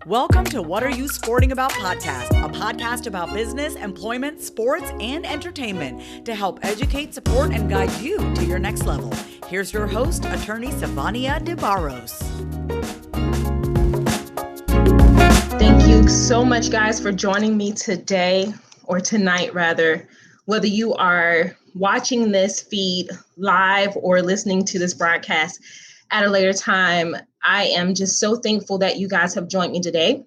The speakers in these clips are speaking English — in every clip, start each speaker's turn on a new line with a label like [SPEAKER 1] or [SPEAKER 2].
[SPEAKER 1] Welcome to What Are You Sporting About podcast, a podcast about business, employment, sports, and entertainment to help educate, support, and guide you to your next level. Here's your host, attorney Sivonnia DeBarros.
[SPEAKER 2] Thank you so much, guys, for joining me today, or tonight rather, whether you are watching this feed live or listening to this broadcast at a later time. I am just so thankful that you guys have joined me today.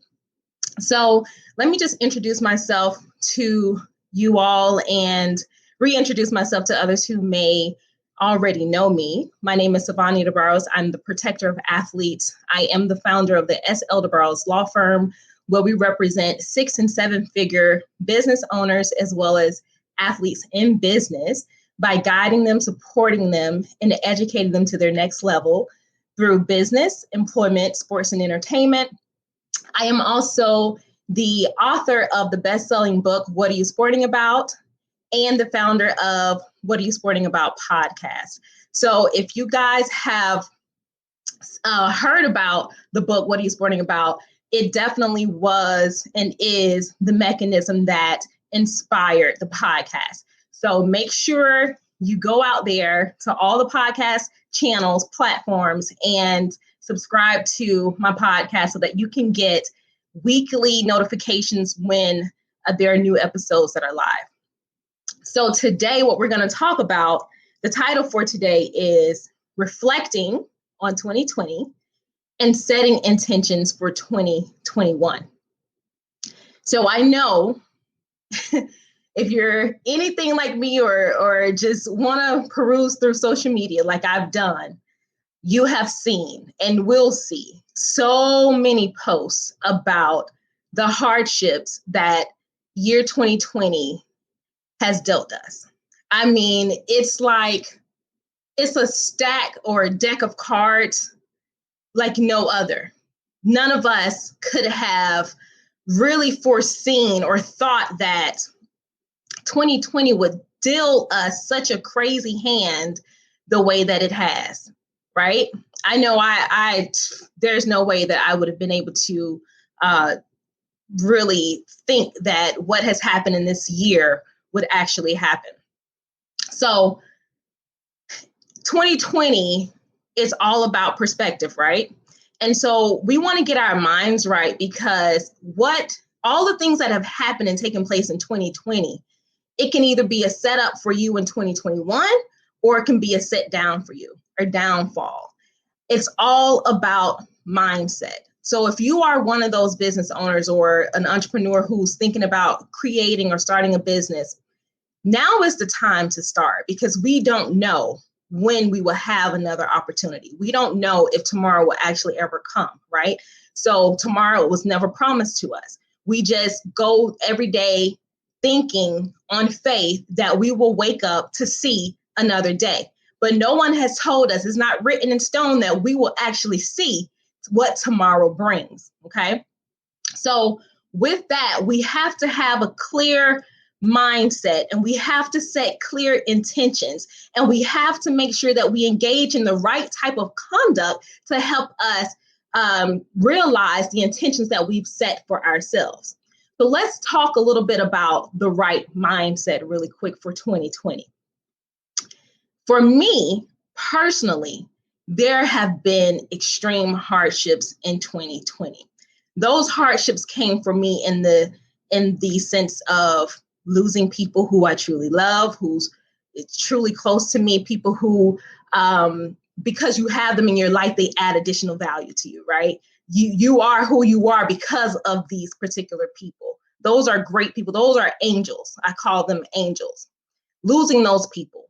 [SPEAKER 2] So let me just introduce myself to you all and reintroduce myself to others who may already know me. My name is Sivonnia DeBarros. I'm the protector of athletes. I am the founder of the S.L. DeBarros law firm, where we represent 6- and 7-figure business owners as well as athletes in business by guiding them, supporting them, and educating them to their next level through business, employment, sports, and entertainment. I am also the author of the best-selling book, What Are You Sporting About? And the founder of What Are You Sporting About podcast. So if you guys have heard about the book, What Are You Sporting About? It definitely was and is the mechanism that inspired the podcast. So make sure you go out there to all the podcast channels, platforms, and subscribe to my podcast so that you can get weekly notifications when there are new episodes that are live. So today, what we're going to talk about, the title for today is Reflecting on 2020 and Setting Intentions for 2021. So I know if you're anything like me or just want to peruse through social media like I've done, you have seen and will see so many posts about the hardships that year 2020 has dealt us. I mean, it's like it's a stack or a deck of cards like no other. None of us could have really foreseen or thought that 2020 would deal us such a crazy hand the way that it has, right? I know there's no way that I would have been able to really think that what has happened in this year would actually happen. So 2020 is all about perspective, right? And so we want to get our minds right, because all the things that have happened and taken place in 2020, it can either be a setup for you in 2021, or it can be a set down for you or downfall. It's all about mindset. So if you are one of those business owners or an entrepreneur who's thinking about creating or starting a business, now is the time to start, because we don't know when we will have another opportunity. We don't know if tomorrow will actually ever come, right? So tomorrow was never promised to us. We just go every day thinking on faith that we will wake up to see another day. But no one has told us, it's not written in stone, that we will actually see what tomorrow brings, okay? So with that, we have to have a clear mindset, and we have to set clear intentions, and we have to make sure that we engage in the right type of conduct to help us realize the intentions that we've set for ourselves. So let's talk a little bit about the right mindset really quick for 2020. For me personally, there have been extreme hardships in 2020. Those hardships came for me in the sense of losing people who I truly love, who's truly close to me, people who, because you have them in your life, they add additional value to you, right? You are who you are because of these particular people. Those are great people. Those are angels. I call them angels. Losing those people.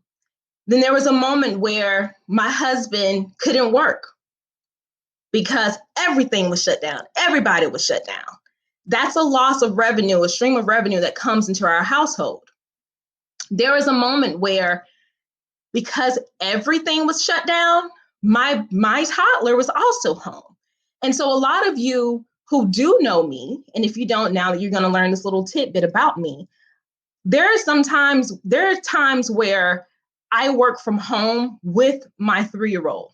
[SPEAKER 2] Then there was a moment where my husband couldn't work because everything was shut down. Everybody was shut down. That's a loss of revenue, a stream of revenue that comes into our household. There was a moment where, because everything was shut down, my toddler was also home. And so a lot of you who do know me, and if you don't now, you're going to learn this little tidbit about me. There are times where I work from home with my 3-year-old.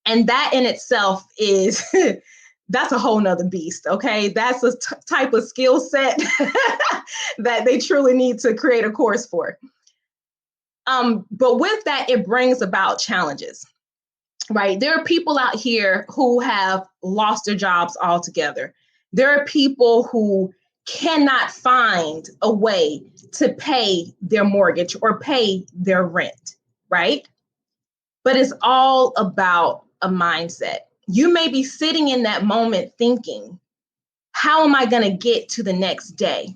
[SPEAKER 2] And that in itself is, that's a whole nother beast, okay? That's a type of skill set that they truly need to create a course for. But with that, it brings about challenges, right? There are people out here who have lost their jobs altogether. There are people who cannot find a way to pay their mortgage or pay their rent, right? But it's all about a mindset. You may be sitting in that moment thinking, how am I going to get to the next day?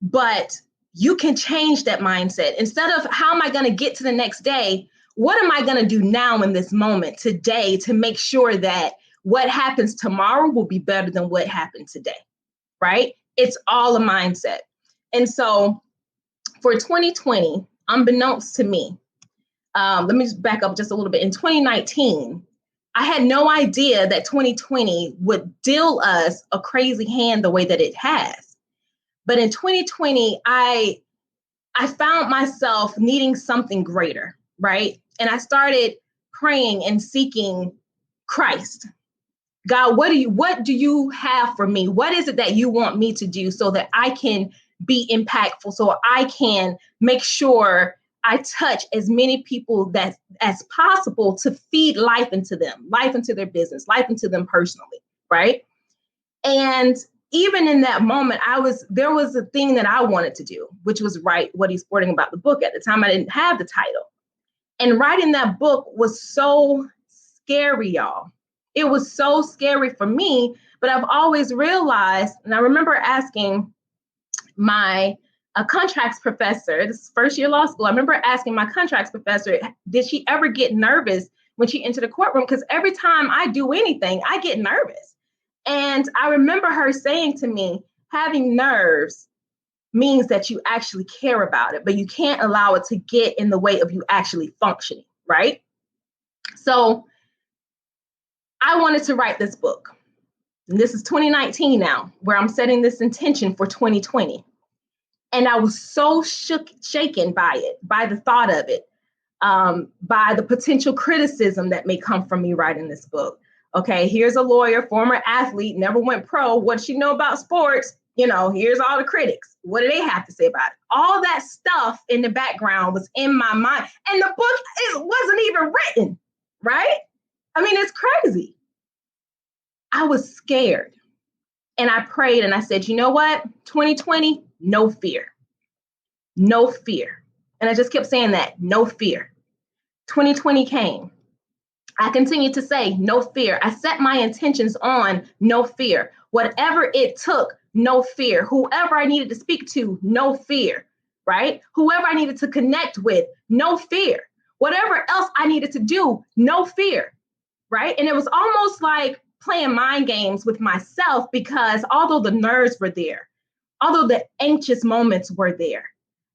[SPEAKER 2] But you can change that mindset. Instead of how am I going to get to the next day, what am I going to do now in this moment today to make sure that what happens tomorrow will be better than what happened today, right? It's all a mindset. And so for 2020, unbeknownst to me, let me just back up just a little bit. In 2019, I had no idea that 2020 would deal us a crazy hand the way that it has. But in 2020, I found myself needing something greater, right? And I started praying and seeking Christ. God, what do you have for me? What is it that you want me to do so that I can be impactful, so I can make sure I touch as many people as possible to feed life into them, life into their business, life into them personally, right? And even in that moment, there was a thing that I wanted to do, which was write What He's Sporting About the book. At the time, I didn't have the title. And writing that book was so scary, y'all. It was so scary for me, but I've always realized, and I remember asking my contracts professor, this is first year law school, I remember asking my contracts professor, did she ever get nervous when she entered the courtroom? Because every time I do anything, I get nervous. And I remember her saying to me, having nerves means that you actually care about it, but you can't allow it to get in the way of you actually functioning, right? So I wanted to write this book. And this is 2019 now, where I'm setting this intention for 2020. And I was so shaken by it, by the thought of it, by the potential criticism that may come from me writing this book. Okay, here's a lawyer, former athlete, never went pro. What does she know about sports? You know, here's all the critics. What do they have to say about it? All that stuff in the background was in my mind. And the book, it wasn't even written, right? I mean, it's crazy. I was scared. And I prayed and I said, you know what? 2020, no fear. No fear. And I just kept saying that, no fear. 2020 came. I continued to say, no fear. I set my intentions on no fear. Whatever it took, no fear. Whoever I needed to speak to, no fear, right? Whoever I needed to connect with, no fear. Whatever else I needed to do, no fear, right? And it was almost like playing mind games with myself, because although the nerves were there, although the anxious moments were there,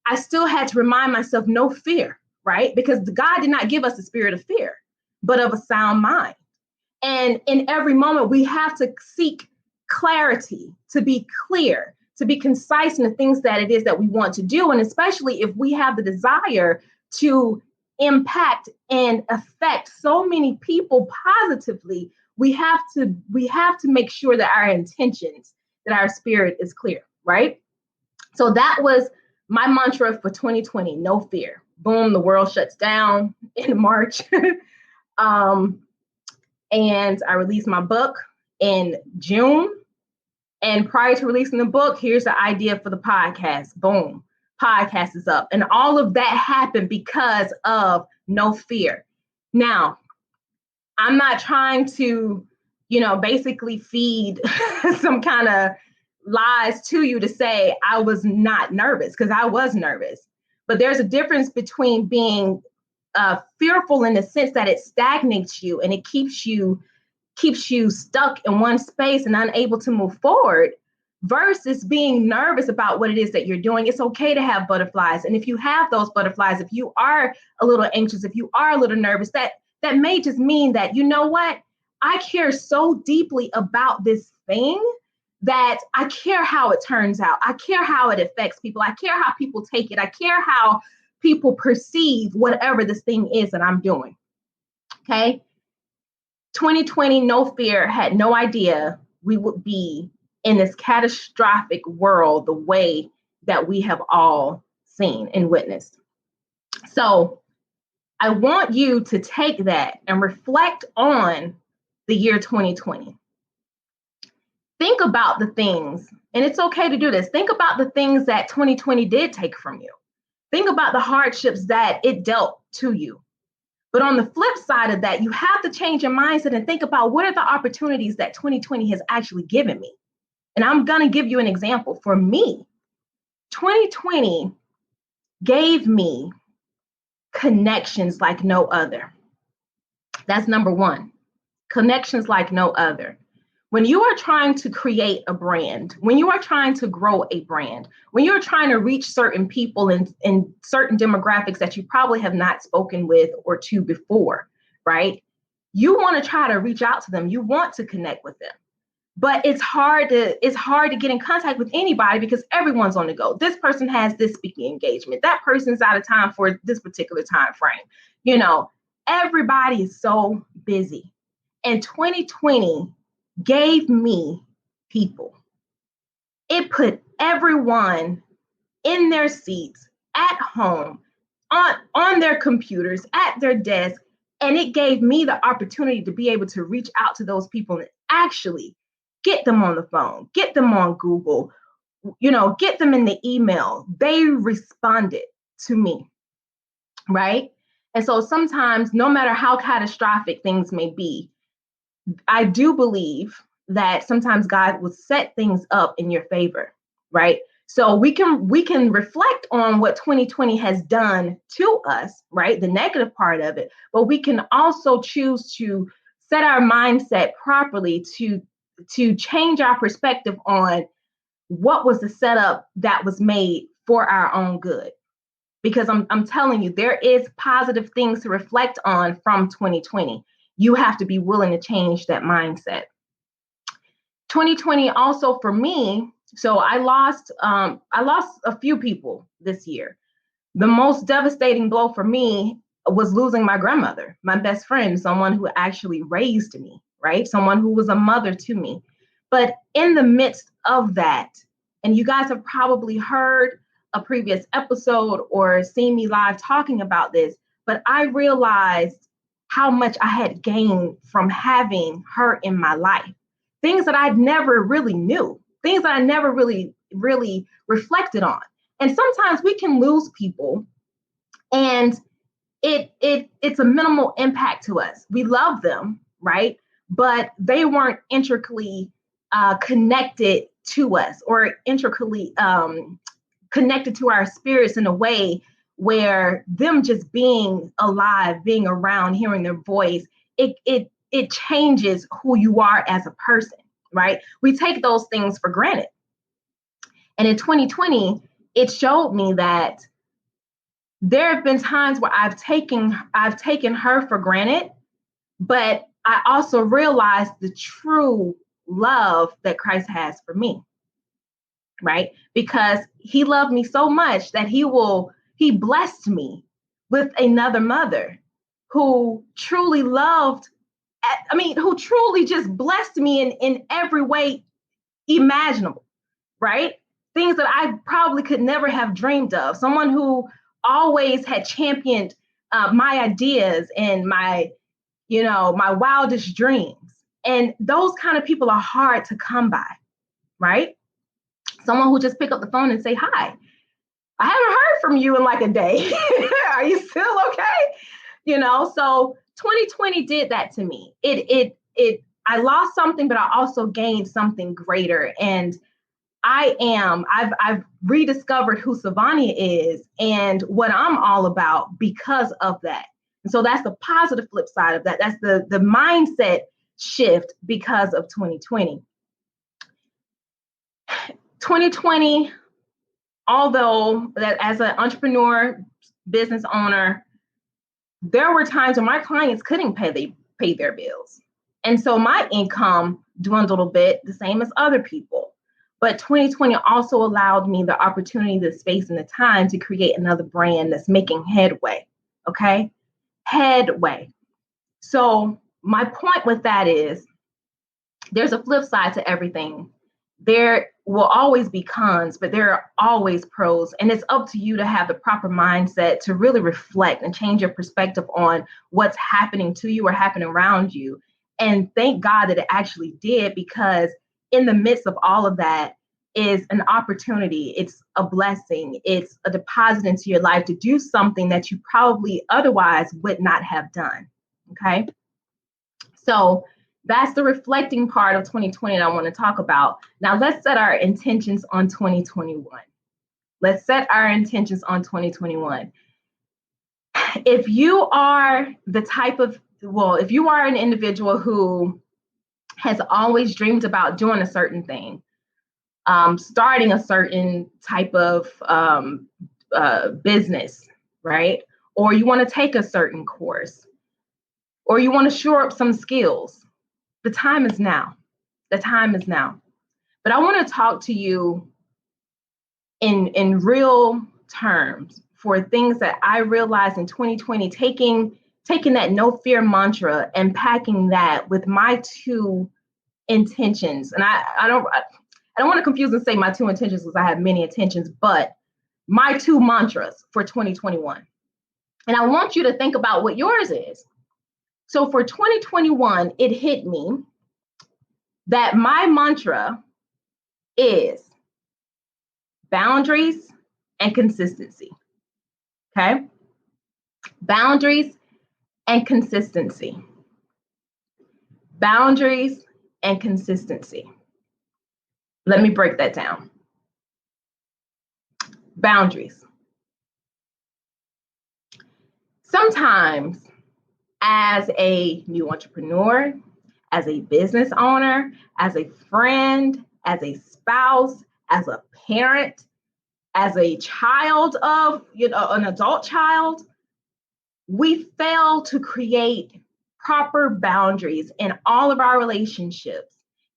[SPEAKER 2] I still had to remind myself, no fear, right? Because God did not give us a spirit of fear, but of a sound mind. And in every moment, we have to seek clarity, to be clear, to be concise in the things that it is that we want to do. And especially if we have the desire to impact and affect so many people positively, we have to make sure that our intentions, that our spirit is clear, right? So that was my mantra for 2020, no fear. Boom, the world shuts down in March. And I released my book in June. And prior to releasing the book, here's the idea for the podcast. Boom, podcast is up. And all of that happened because of no fear. Now, I'm not trying to, basically feed some kind of lies to you to say I was not nervous, because I was nervous. But there's a difference between being fearful in the sense that it stagnates you and it keeps you stuck in one space and unable to move forward, versus being nervous about what it is that you're doing. It's okay to have butterflies. And if you have those butterflies, if you are a little anxious, if you are a little nervous, that may just mean that, you know what? I care so deeply about this thing that I care how it turns out. I care how it affects people. I care how people take it. I care how people perceive whatever this thing is that I'm doing. Okay. 2020, no fear, had no idea we would be in this catastrophic world the way that we have all seen and witnessed. So I want you to take that and reflect on the year 2020. Think about the things, and it's okay to do this. Think about the things that 2020 did take from you. Think about the hardships that it dealt to you. But on the flip side of that, you have to change your mindset and think about what are the opportunities that 2020 has actually given me. And I'm going to give you an example. For me, 2020 gave me connections like no other. That's number one. Connections like no other. When you are trying to create a brand, when you are trying to grow a brand, when you're trying to reach certain people in certain demographics that you probably have not spoken with or to before, right? You want to try to reach out to them. You want to connect with them. But it's hard to get in contact with anybody because everyone's on the go. This person has this speaking engagement. That person's out of time for this particular time frame. You know, everybody is so busy. And 2020 gave me people. It put everyone in their seats, at home, on their computers, at their desk, and it gave me the opportunity to be able to reach out to those people and actually get them on the phone, get them on Google, get them in the email. They responded to me, right? And so sometimes, no matter how catastrophic things may be, I do believe that sometimes God will set things up in your favor, right? So we can reflect on what 2020 has done to us, right? The negative part of it, but we can also choose to set our mindset properly to change our perspective on what was the setup that was made for our own good. Because I'm telling you, there is positive things to reflect on from 2020. You have to be willing to change that mindset. 2020 also for me, so I lost a few people this year. The most devastating blow for me was losing my grandmother, my best friend, someone who actually raised me, right? Someone who was a mother to me. But in the midst of that, and you guys have probably heard a previous episode or seen me live talking about this, but I realized how much I had gained from having her in my life. Things that I never really knew, things that I never really reflected on. And sometimes we can lose people and it's a minimal impact to us. We love them, right? But they weren't intricately connected to us or intricately connected to our spirits in a way where them just being alive, being around, hearing their voice, it changes who you are as a person, right? We take those things for granted. And in 2020, it showed me that there have been times where I've taken her for granted, but I also realized the true love that Christ has for me, right? Because he loved me so much that he blessed me with another mother who truly who truly just blessed me in every way imaginable, right? Things that I probably could never have dreamed of. Someone who always had championed my ideas and my wildest dreams. And those kind of people are hard to come by, right? Someone who just pick up the phone and say, hi, I haven't heard from you in like a day. Are you still okay? So 2020 did that to me. I lost something, but I also gained something greater. And I've rediscovered who Sivonnia is and what I'm all about because of that. And so that's the positive flip side of that. That's the mindset shift because of 2020. 2020, although that as an entrepreneur, business owner, there were times when my clients couldn't pay their bills. And so my income dwindled a bit, the same as other people. But 2020 also allowed me the opportunity, the space, and the time to create another brand that's making headway. Okay? Headway. So my point with that is there's a flip side to everything. There will always be cons, but there are always pros. And it's up to you to have the proper mindset to really reflect and change your perspective on what's happening to you or happening around you. And thank God that it actually did, because in the midst of all of that is an opportunity. It's a blessing. It's a deposit into your life to do something that you probably otherwise would not have done. Okay. So that's the reflecting part of 2020 that I want to talk about. Now let's set our intentions on 2021. Let's set our intentions on 2021. If you are if you are an individual who has always dreamed about doing a certain thing, starting a certain type of business, right? Or you want to take a certain course, or you want to shore up some skills, the time is now. The time is now. But I want to talk to you in real terms for things that I realized in 2020, taking that no fear mantra and packing that with my two intentions. And I don't want to confuse and say my two intentions, because I have many intentions, but my two mantras for 2021. And I want you to think about what yours is. So for 2021, it hit me that my mantra is boundaries and consistency. Okay? Boundaries and consistency. Boundaries and consistency. Let me break that down. Boundaries. Sometimes, as a new entrepreneur, as a business owner, as a friend, as a spouse, as a parent, as a child of, an adult child, we fail to create proper boundaries in all of our relationships.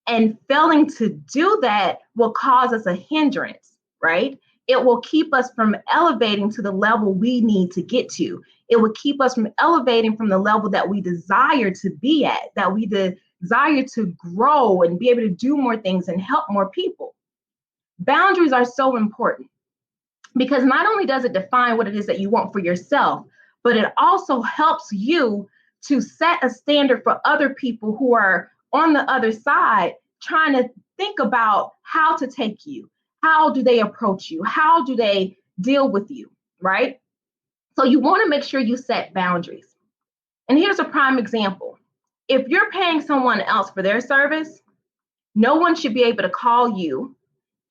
[SPEAKER 2] And failing to do that will cause us a hindrance, right? It will keep us from elevating to the level we need to get to. It will keep us from elevating from the level that we desire to be at, that we desire to grow and be able to do more things and help more people. Boundaries are so important, because not only does it define what it is that you want for yourself, but it also helps you to set a standard for other people who are on the other side, trying to think about how to take you. How do they approach you? How do they deal with you, right? So you want to make sure you set boundaries. And here's a prime example. If you're paying someone else for their service, no one should be able to call you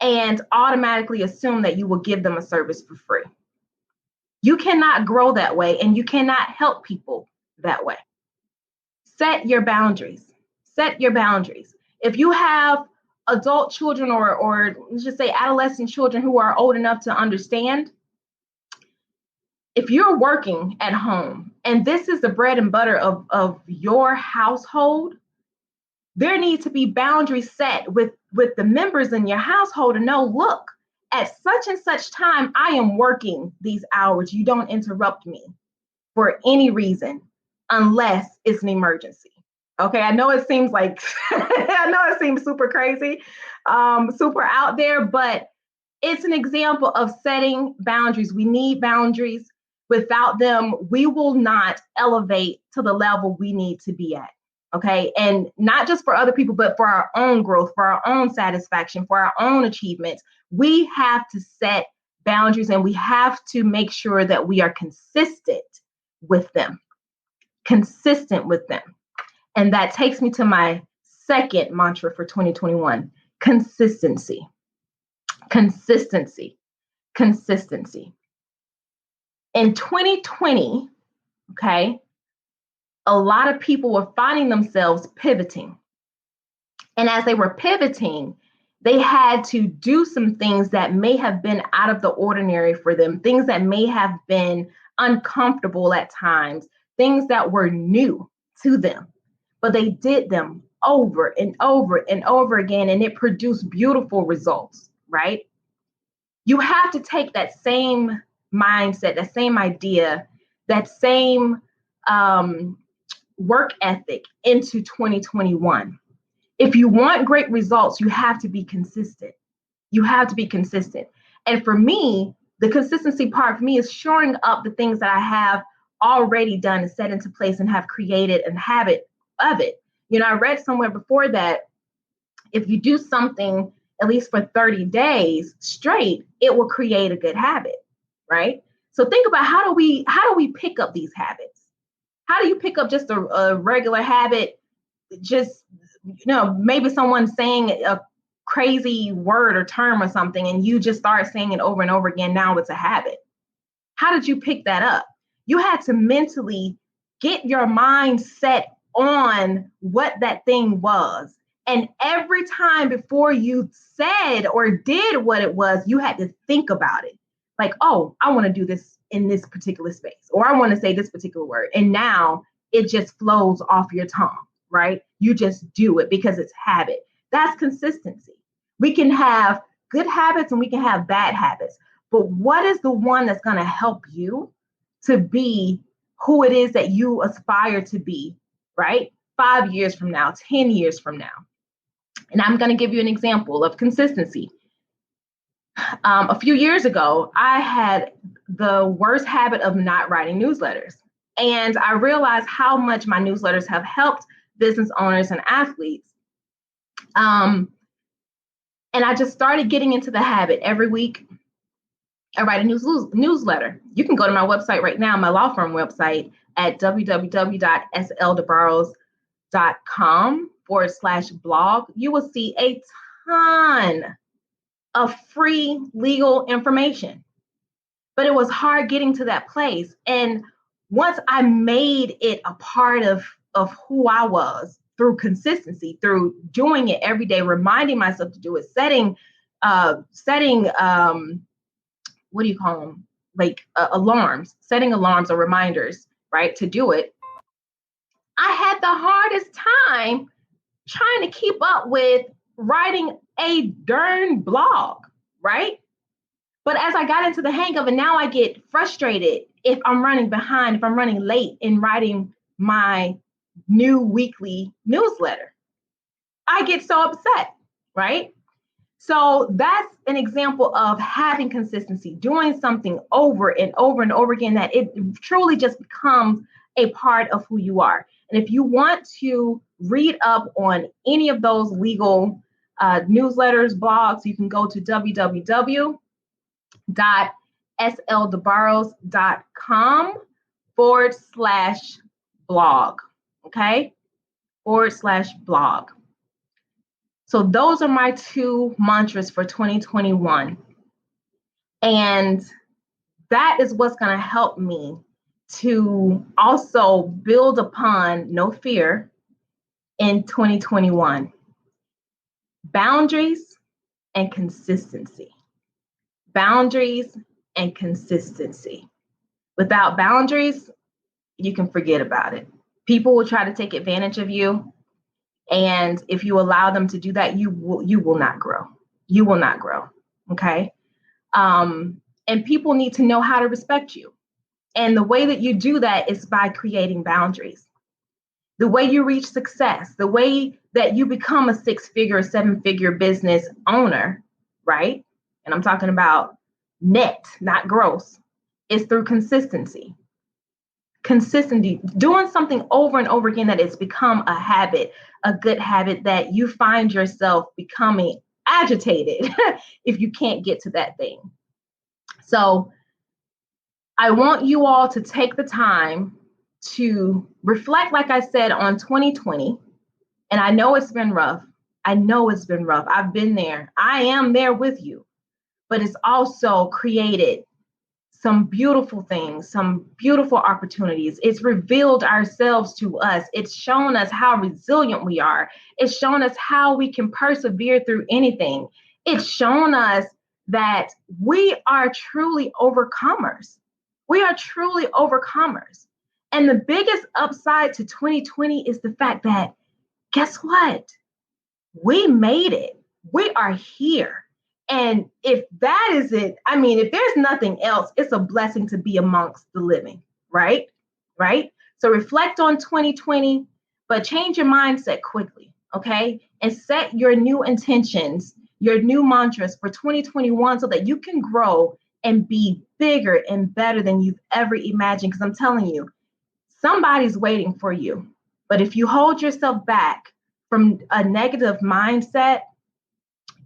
[SPEAKER 2] and automatically assume that you will give them a service for free. You cannot grow that way, and you cannot help people that way. Set your boundaries. Set your boundaries. If you have adult children or let's just say adolescent children who are old enough to understand, if you're working at home and this is the bread and butter of your household, there needs to be boundaries set with the members in your household to know, look, at such and such time, I am working these hours. You don't interrupt me for any reason unless it's an emergency. Okay, I know it seems like, I know it seems super crazy, super out there, but it's an example of setting boundaries. We need boundaries. Without them, we will not elevate to the level we need to be at. Okay. And not just for other people, but for our own growth, for our own satisfaction, for our own achievements. We have to set boundaries, and we have to make sure that we are consistent with them. Consistent with them. And that takes me to my second mantra for 2021: consistency. Consistency. Consistency. In 2020, okay, a lot of people were finding themselves pivoting. And as they were pivoting, they had to do some things that may have been out of the ordinary for them, things that may have been uncomfortable at times, things that were new to them. But they did them over and over and over again, and it produced beautiful results, right? You have to take that same mindset, that same idea, that same work ethic into 2021. If you want great results, you have to be consistent. You have to be consistent. And for me, the consistency part for me is shoring up the things that I have already done and set into place and have created a habit of it. I read somewhere before that if you do something at least for 30 days straight, it will create a good habit, right? So think about how do we pick up these habits? How do you pick up just a regular habit? Just, maybe someone saying a crazy word or term or something, and you just start saying it over and over again. Now it's a habit. How did you pick that up? You had to mentally get your mind set on what that thing was. And every time before you said or did what it was, you had to think about it. Like, oh, I want to do this in this particular space, or I want to say this particular word. And now it just flows off your tongue, right? You just do it because it's habit. That's consistency. We can have good habits and we can have bad habits. But what is the one that's going to help you to be who it is that you aspire to be, right? 5 years from now, 10 years from now. And I'm going to give you an example of consistency. A few years ago, I had the worst habit of not writing newsletters. And I realized how much my newsletters have helped business owners and athletes. And I just started getting into the habit. Every week, I write a newsletter. You can go to my website right now, my law firm website at www.sldebarros.com/blog. You will see a ton of free legal information. But it was hard getting to that place. And once I made it a part of who I was through consistency, through doing it every day, reminding myself to do it, setting what do you call them? Like alarms, setting alarms or reminders, right? To do it. I had the hardest time trying to keep up with writing a darn blog, right? But as I got into the hang of it, now I get frustrated if I'm running behind, if I'm running late in writing my new weekly newsletter. I get so upset, right? So that's an example of having consistency, doing something over and over and over again, that it truly just becomes a part of who you are. And if you want to read up on any of those legal newsletters, blogs, you can go to www.sldebarros.com/blog. Okay? /blog. So those are my two mantras for 2021. And that is what's going to help me to also build upon no fear in 2021. Boundaries and consistency. Boundaries and consistency. Without boundaries, you can forget about it. People will try to take advantage of you. And if you allow them to do that, you will not grow. You will not grow. Okay. And people need to know how to respect you. And the way that you do that is by creating boundaries. The way you reach success, the way that you become a 6-figure, 7-figure business owner, right? And I'm talking about net, not gross, is through consistency. Consistency, doing something over and over again that it's become a habit, a good habit that you find yourself becoming agitated if you can't get to that thing. So I want you all to take the time to reflect, like I said, on 2020. And I know it's been rough. I've been there. I am there with you. But it's also created some beautiful things, some beautiful opportunities. It's revealed ourselves to us. It's shown us how resilient we are. It's shown us how we can persevere through anything. It's shown us that we are truly overcomers. We are truly overcomers. And the biggest upside to 2020 is the fact that, guess what? We made it. We are here. And if that is it, I mean, if there's nothing else, it's a blessing to be amongst the living, right? Right? So reflect on 2020, but change your mindset quickly, okay? And set your new intentions, your new mantras for 2021 so that you can grow and be bigger and better than you've ever imagined. Because I'm telling you, somebody's waiting for you. But if you hold yourself back from a negative mindset,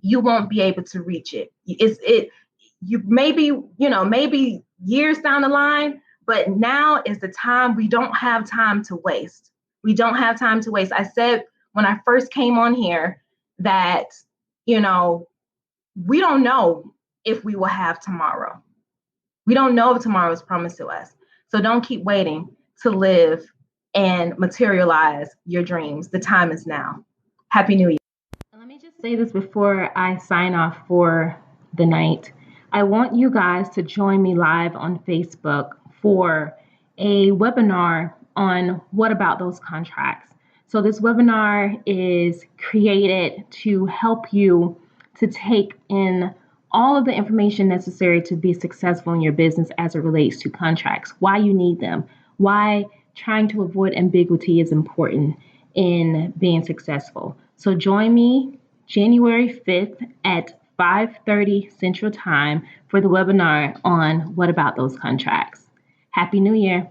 [SPEAKER 2] you won't be able to reach it. You maybe years down the line, but now is the time. We don't have time to waste. We don't have time to waste. I said when I first came on here that, we don't know if we will have tomorrow. We don't know if tomorrow is promised to us. So don't keep waiting to live and materialize your dreams. The time is now. Happy New Year. Let me just say this before I sign off for the night. I want you guys to join me live on Facebook for a webinar on what about those contracts. So this webinar is created to help you to take in all of the information necessary to be successful in your business as it relates to contracts, why you need them, why trying to avoid ambiguity is important in being successful. So join me January 5th at 5:30 Central Time for the webinar on what about those contracts. Happy New Year.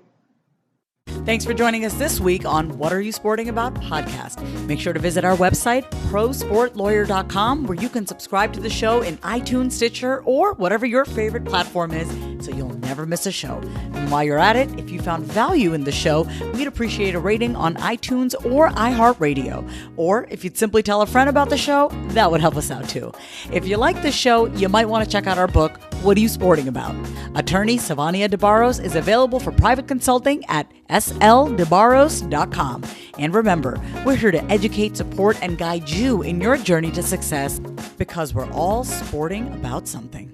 [SPEAKER 1] Thanks for joining us this week on What Are You Sporting About podcast. Make sure to visit our website, prosportlawyer.com, where you can subscribe to the show in iTunes, Stitcher, or whatever your favorite platform is, so you'll never miss a show. And while you're at it, if you found value in the show, we'd appreciate a rating on iTunes or iHeartRadio. Or if you'd simply tell a friend about the show, that would help us out too. If you like the show, you might want to check out our book, What Are You Sporting About? Attorney Sivonnia DeBarros is available for private consulting at sldebarros.com. And remember, we're here to educate, support, and guide you in your journey to success because we're all sporting about something.